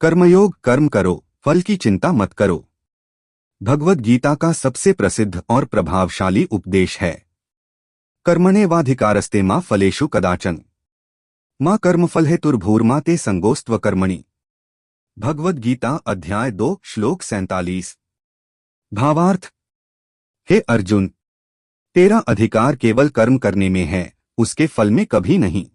कर्मयोग, कर्म करो, फल की चिंता मत करो। भगवद गीता का सबसे प्रसिद्ध और प्रभावशाली उपदेश है कर्मण्येवाधिकारस्ते मा फलेषु कदाचन मां कर्मफल हेतुर्भूर्मा ते संगोस्त्व कर्मणि। भगवद गीता अध्याय 2 श्लोक 47। भावार्थ: हे अर्जुन, तेरा अधिकार केवल कर्म करने में है, उसके फल में कभी नहीं।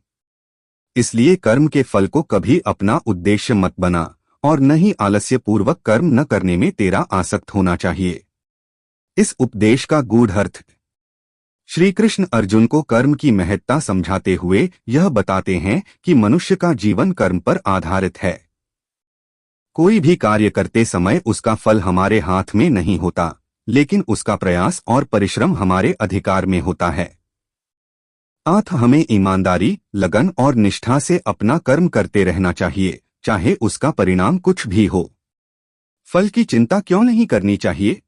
इसलिए कर्म के फल को कभी अपना उद्देश्य मत बना और न ही आलस्यपूर्वक कर्म न करने में तेरा आसक्त होना चाहिए। इस उपदेश का गूढ़ अर्थ: श्री कृष्ण अर्जुन को कर्म की महत्ता समझाते हुए यह बताते हैं कि मनुष्य का जीवन कर्म पर आधारित है। कोई भी कार्य करते समय उसका फल हमारे हाथ में नहीं होता, लेकिन उसका प्रयास और परिश्रम हमारे अधिकार में होता है। अतः हमें ईमानदारी, लगन और निष्ठा से अपना कर्म करते रहना चाहिए, चाहे उसका परिणाम कुछ भी हो। फल की चिंता क्यों नहीं करनी चाहिए?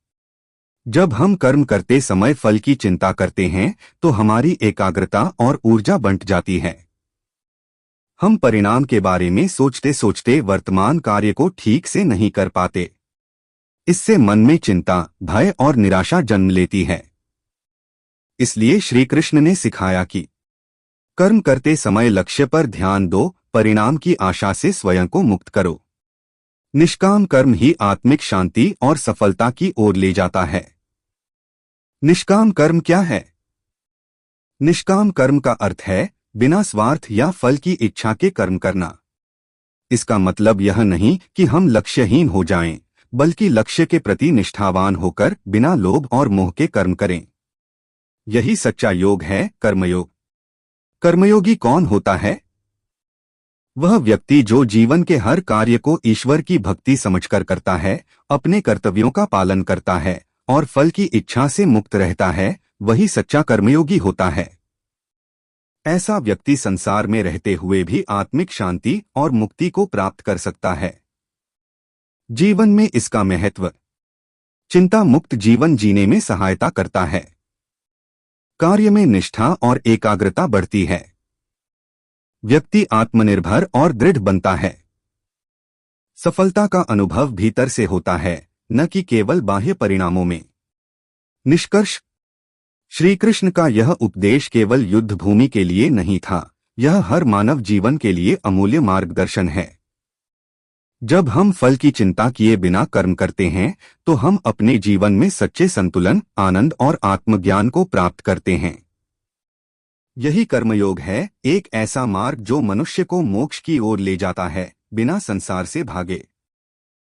जब हम कर्म करते समय फल की चिंता करते हैं तो हमारी एकाग्रता और ऊर्जा बंट जाती है। हम परिणाम के बारे में सोचते सोचते वर्तमान कार्य को ठीक से नहीं कर पाते। इससे मन में चिंता, भय और निराशा जन्म लेती है। इसलिए श्री कृष्ण ने सिखाया कि कर्म करते समय लक्ष्य पर ध्यान दो, परिणाम की आशा से स्वयं को मुक्त करो। निष्काम कर्म ही आत्मिक शांति और सफलता की ओर ले जाता है। निष्काम कर्म क्या है? निष्काम कर्म का अर्थ है बिना स्वार्थ या फल की इच्छा के कर्म करना। इसका मतलब यह नहीं कि हम लक्ष्यहीन हो जाएं, बल्कि लक्ष्य के प्रति निष्ठावान होकर बिना लोभ और मोह के कर्म करें। यही सच्चा योग है, कर्मयोग। कर्मयोगी कौन होता है? वह व्यक्ति जो जीवन के हर कार्य को ईश्वर की भक्ति समझकर करता है, अपने कर्तव्यों का पालन करता है और फल की इच्छा से मुक्त रहता है, वही सच्चा कर्मयोगी होता है। ऐसा व्यक्ति संसार में रहते हुए भी आत्मिक शांति और मुक्ति को प्राप्त कर सकता है। जीवन में इसका महत्व: चिंता मुक्त जीवन जीने में सहायता करता है। कार्य में निष्ठा और एकाग्रता बढ़ती है। व्यक्ति आत्मनिर्भर और दृढ़ बनता है। सफलता का अनुभव भीतर से होता है, न कि केवल बाह्य परिणामों में। निष्कर्ष: श्री कृष्ण का यह उपदेश केवल युद्ध भूमि के लिए नहीं था, यह हर मानव जीवन के लिए अमूल्य मार्गदर्शन है। जब हम फल की चिंता किए बिना कर्म करते हैं तो हम अपने जीवन में सच्चे संतुलन, आनंद और आत्मज्ञान को प्राप्त करते हैं। यही कर्मयोग है, एक ऐसा मार्ग जो मनुष्य को मोक्ष की ओर ले जाता है, बिना संसार से भागे।